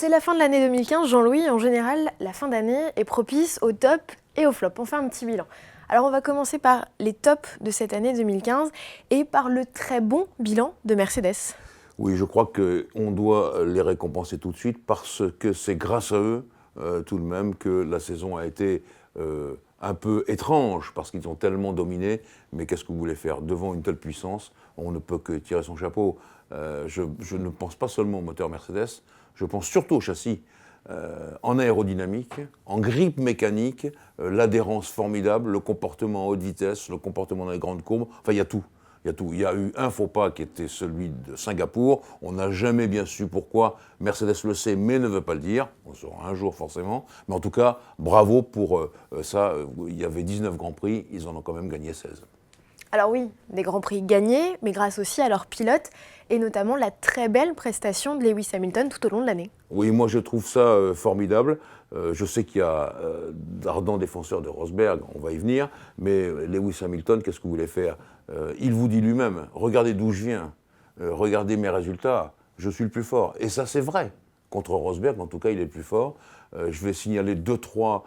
C'est la fin de l'année 2015, Jean-Louis. En général, la fin d'année est propice au top et au flop. On fait un petit bilan. Alors on va commencer par les tops de cette année 2015 et par le très bon bilan de Mercedes. Oui, je crois qu'on doit les récompenser tout de suite parce que c'est grâce à eux, tout de même, que la saison a été un peu étrange parce qu'ils ont tellement dominé. Mais qu'est-ce que vous voulez faire? Devant une telle puissance, on ne peut que tirer son chapeau. Je ne pense pas seulement au moteur Mercedes, je pense surtout au châssis. En aérodynamique, en grippe mécanique, l'adhérence formidable, le comportement en haute vitesse, le comportement dans les grandes courbes, enfin il y a tout. Il y a tout. Il y a eu un faux pas qui était celui de Singapour. On n'a jamais bien su pourquoi. Mercedes le sait, mais ne veut pas le dire. On le saura un jour forcément. Mais en tout cas, bravo pour ça. Il y avait 19 Grands Prix, ils en ont quand même gagné 16. Alors oui, des grands prix gagnés, mais grâce aussi à leurs pilotes et notamment la très belle prestation de Lewis Hamilton tout au long de l'année. Oui, moi je trouve ça formidable. Je sais qu'il y a d'ardents défenseurs de Rosberg, on va y venir, mais Lewis Hamilton, qu'est-ce que vous voulez faire? Il vous dit lui-même, regardez d'où je viens, regardez mes résultats, je suis le plus fort. Et ça c'est vrai. Contre Rosberg, en tout cas, il est le plus fort. Je vais signaler 2-3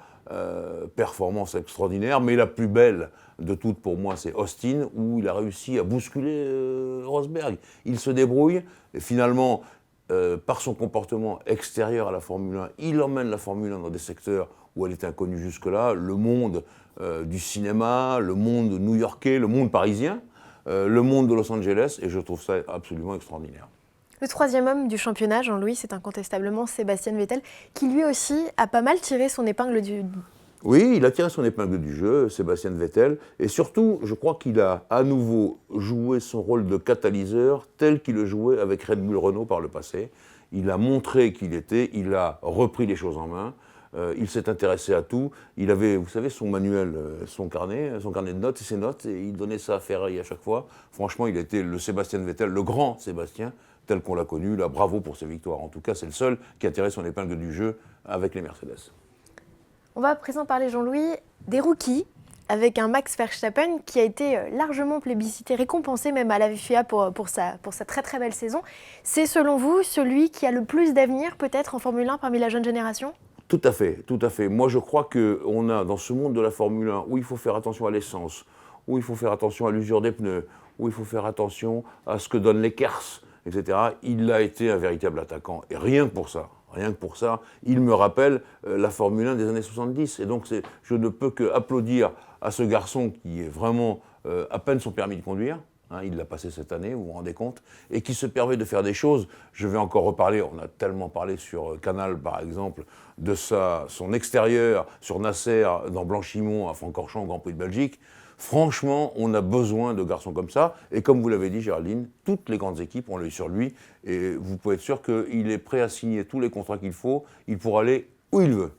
performances extraordinaires, mais la plus belle de toutes pour moi, c'est Austin, où il a réussi à bousculer Rosberg. Il se débrouille, et finalement, par son comportement extérieur à la Formule 1, il emmène la Formule 1 dans des secteurs où elle était inconnue jusque-là, le monde du cinéma, le monde new-yorkais, le monde parisien, le monde de Los Angeles, et je trouve ça absolument extraordinaire. Le troisième homme du championnat, Jean-Louis, c'est incontestablement Sébastien Vettel, qui lui aussi a pas mal tiré son épingle du... Oui, il a tiré son épingle du jeu, Sébastien Vettel, et surtout, je crois qu'il a à nouveau joué son rôle de catalyseur tel qu'il le jouait avec Red Bull Renault par le passé. Il a montré qui il était, il a repris les choses en main, il s'est intéressé à tout. Il avait, vous savez, son manuel, son carnet de notes et ses notes, et il donnait ça à Ferrari à chaque fois. Franchement, il était le Sébastien Vettel, le grand Sébastien, tel qu'on l'a connu. Là, bravo pour ses victoires. En tout cas, c'est le seul qui a tiré son épingle du jeu avec les Mercedes. On va à présent parler, Jean-Louis, des rookies, avec un Max Verstappen qui a été largement plébiscité, récompensé même à la FIA pour sa très très belle saison. C'est selon vous celui qui a le plus d'avenir peut-être en Formule 1 parmi la jeune génération ? Tout à fait, tout à fait. Moi, je crois qu'on a dans ce monde de la Formule 1, où il faut faire attention à l'essence, où il faut faire attention à l'usure des pneus, où il faut faire attention à ce que donnent les kers, etc. Il a été un véritable attaquant. Et rien que pour ça, il me rappelle la Formule 1 des années 70. Et donc, je ne peux qu'applaudir à ce garçon qui est vraiment à peine son permis de conduire. Il l'a passé cette année, vous vous rendez compte, et qui se permet de faire des choses. Je vais encore reparler, on a tellement parlé sur Canal, par exemple, de son extérieur sur Nasser dans Blanchimont à Francorchamps au Grand Prix de Belgique. Franchement, on a besoin de garçons comme ça. Et comme vous l'avez dit, Géraldine, toutes les grandes équipes ont l'œil sur lui. Et vous pouvez être sûr qu'il est prêt à signer tous les contrats qu'il faut. Il pourra aller où il veut.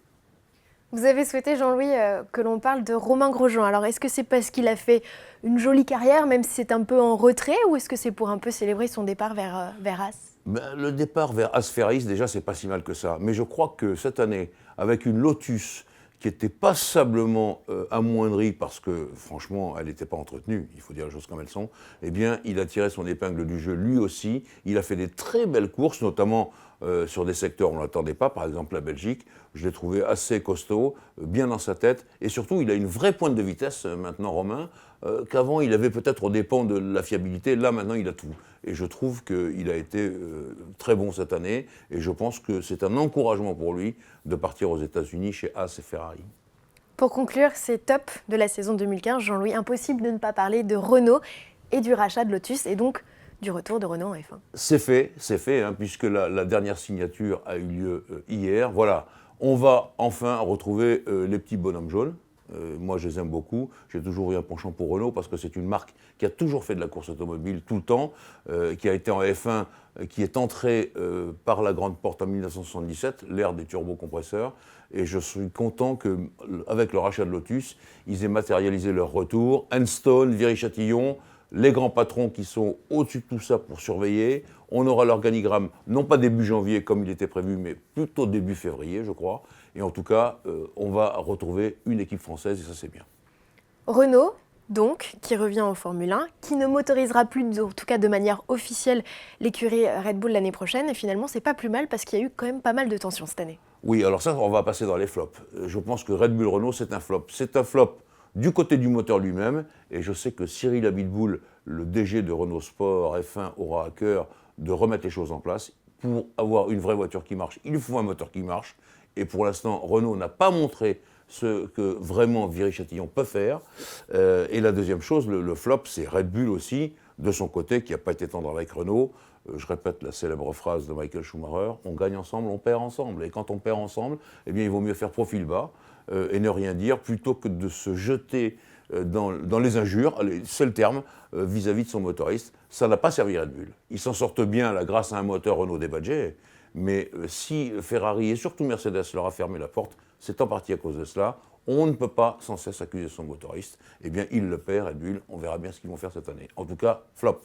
Vous avez souhaité, Jean-Louis, que l'on parle de Romain Grosjean. Alors, est-ce que c'est parce qu'il a fait une jolie carrière, même si c'est un peu en retrait, ou est-ce que c'est pour un peu célébrer son départ vers As ? Le départ vers As-Ferris, déjà, c'est pas si mal que ça. Mais je crois que cette année, avec une Lotus qui était passablement amoindrie parce que, franchement, elle n'était pas entretenue, il faut dire les choses comme elles sont, eh bien, il a tiré son épingle du jeu lui aussi. Il a fait des très belles courses, notamment sur des secteurs où on ne l'attendait pas, par exemple la Belgique. Je l'ai trouvé assez costaud, bien dans sa tête, et surtout, il a une vraie pointe de vitesse maintenant, Romain, qu'avant, il avait peut-être aux dépens de la fiabilité. Là, maintenant, il a tout. Et je trouve qu'il a été très bon cette année, et je pense que c'est un encouragement pour lui de partir aux États-Unis chez Haas et Ferrari. Pour conclure, c'est top de la saison 2015, Jean-Louis. Impossible de ne pas parler de Renault et du rachat de Lotus, et donc du retour de Renault en F1. C'est fait, puisque la dernière signature a eu lieu hier. Voilà, on va enfin retrouver les petits bonhommes jaunes. Moi, je les aime beaucoup. J'ai toujours eu un penchant pour Renault parce que c'est une marque qui a toujours fait de la course automobile tout le temps, qui a été en F1, qui est entrée par la grande porte en 1977, l'ère des turbocompresseurs. Et je suis content qu'avec le rachat de Lotus, ils aient matérialisé leur retour. Enstone, Viry-Châtillon, les grands patrons qui sont au-dessus de tout ça pour surveiller. On aura l'organigramme, non pas début janvier comme il était prévu, mais plutôt début février, je crois. Et en tout cas, on va retrouver une équipe française et ça, c'est bien. Renault, donc, qui revient en Formule 1, qui ne motorisera plus, en tout cas de manière officielle, l'écurie Red Bull l'année prochaine. Et finalement, c'est pas plus mal parce qu'il y a eu quand même pas mal de tensions cette année. Oui, alors ça, on va passer dans les flops. Je pense que Red Bull Renault, c'est un flop. C'est un flop du côté du moteur lui-même, et je sais que Cyril Abiteboul, le DG de Renault Sport F1, aura à cœur de remettre les choses en place. Pour avoir une vraie voiture qui marche, il faut un moteur qui marche, et pour l'instant, Renault n'a pas montré ce que vraiment Viry-Châtillon peut faire. Et la deuxième chose, le flop, c'est Red Bull aussi, de son côté, qui n'a pas été tendre avec Renault. Je répète la célèbre phrase de Michael Schumacher, on gagne ensemble, on perd ensemble. Et quand on perd ensemble, eh bien, il vaut mieux faire profil bas et ne rien dire, plutôt que de se jeter dans les injures, c'est le terme, vis-à-vis de son motoriste. Ça n'a pas servi Red Bull. Ils s'en sortent bien là, grâce à un moteur Renault débadgé, mais si Ferrari et surtout Mercedes leur a fermé la porte, c'est en partie à cause de cela. On ne peut pas sans cesse accuser son motoriste. Eh bien, il le perd, Red Bull. On verra bien ce qu'ils vont faire cette année. En tout cas, flop.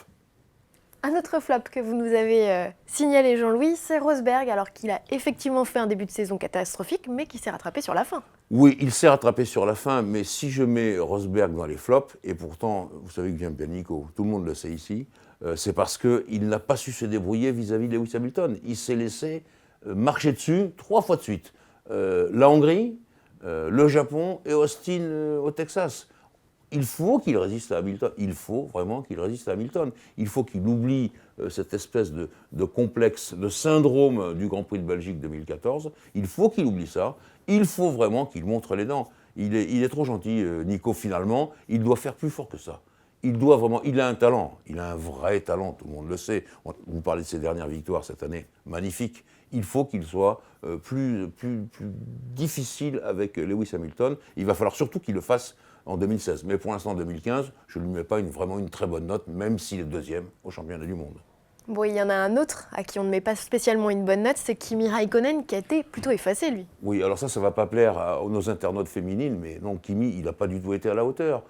Un autre flop que vous nous avez signalé, Jean-Louis, c'est Rosberg, alors qu'il a effectivement fait un début de saison catastrophique, mais qui s'est rattrapé sur la fin. Oui, il s'est rattrapé sur la fin, mais si je mets Rosberg dans les flops, et pourtant, vous savez que j'aime bien Nico, tout le monde le sait ici, c'est parce qu'il n'a pas su se débrouiller vis-à-vis de Lewis Hamilton. Il s'est laissé marcher dessus 3 fois de suite. La Hongrie, le Japon et Austin au Texas. Il faut qu'il résiste à Hamilton. Il faut vraiment qu'il résiste à Hamilton. Il faut qu'il oublie cette espèce de complexe, de syndrome du Grand Prix de Belgique 2014. Il faut qu'il oublie ça. Il faut vraiment qu'il montre les dents. Il est trop gentil, Nico, finalement. Il doit faire plus fort que ça. Il doit vraiment. Il a un talent. Il a un vrai talent, tout le monde le sait. Vous parlez de ses dernières victoires cette année. Magnifique. Il faut qu'il soit plus difficile avec Lewis Hamilton. Il va falloir surtout qu'il le fasse en 2016. Mais pour l'instant, en 2015, je ne lui mets pas vraiment une très bonne note, même s'il est deuxième au championnat du monde. Bon, il y en a un autre à qui on ne met pas spécialement une bonne note, c'est Kimi Raikkonen, qui a été plutôt effacé, lui. Oui, alors ça ne va pas plaire à nos internautes féminines, mais non, Kimi, il n'a pas du tout été à la hauteur.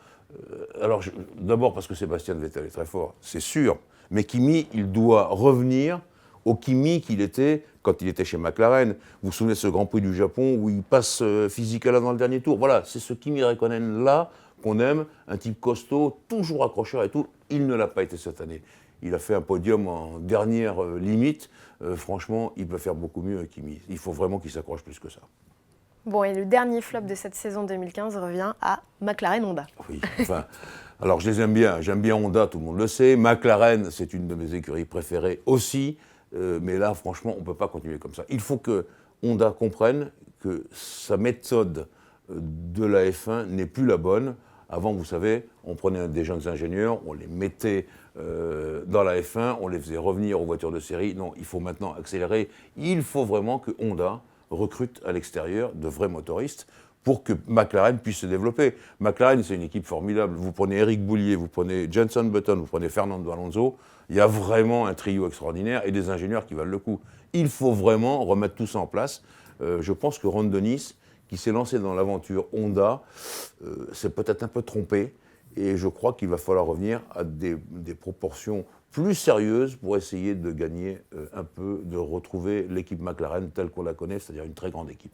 Alors, d'abord parce que Sébastien Vettel est très fort, c'est sûr, mais Kimi, il doit revenir au Kimi qu'il était quand il était chez McLaren. Vous vous souvenez de ce Grand Prix du Japon où il passe Fisichella dans le dernier tour. Voilà, c'est ce Kimi Raikkonen-là qu'on aime, un type costaud, toujours accrocheur et tout. Il ne l'a pas été cette année. Il a fait un podium en dernière limite. Franchement, il peut faire beaucoup mieux, Kimi. Il faut vraiment qu'il s'accroche plus que ça. Bon, et le dernier flop de cette saison 2015 revient à McLaren Honda. Oui, enfin, alors je les aime bien. J'aime bien Honda, tout le monde le sait. McLaren, c'est une de mes écuries préférées aussi. Mais là, franchement, on ne peut pas continuer comme ça. Il faut que Honda comprenne que sa méthode de la F1 n'est plus la bonne. Avant, vous savez, on prenait des jeunes ingénieurs, on les mettait dans la F1, on les faisait revenir aux voitures de série. Non, il faut maintenant accélérer. Il faut vraiment que Honda recrute à l'extérieur de vrais motoristes pour que McLaren puisse se développer. McLaren, c'est une équipe formidable. Vous prenez Eric Boulier, vous prenez Jenson Button, vous prenez Fernando Alonso. Il y a vraiment un trio extraordinaire et des ingénieurs qui valent le coup. Il faut vraiment remettre tout ça en place. Je pense que Ron Dennis, qui s'est lancé dans l'aventure Honda, s'est peut-être un peu trompé. Et je crois qu'il va falloir revenir à des proportions plus sérieuses pour essayer de gagner un peu, de retrouver l'équipe McLaren telle qu'on la connaît, c'est-à-dire une très grande équipe.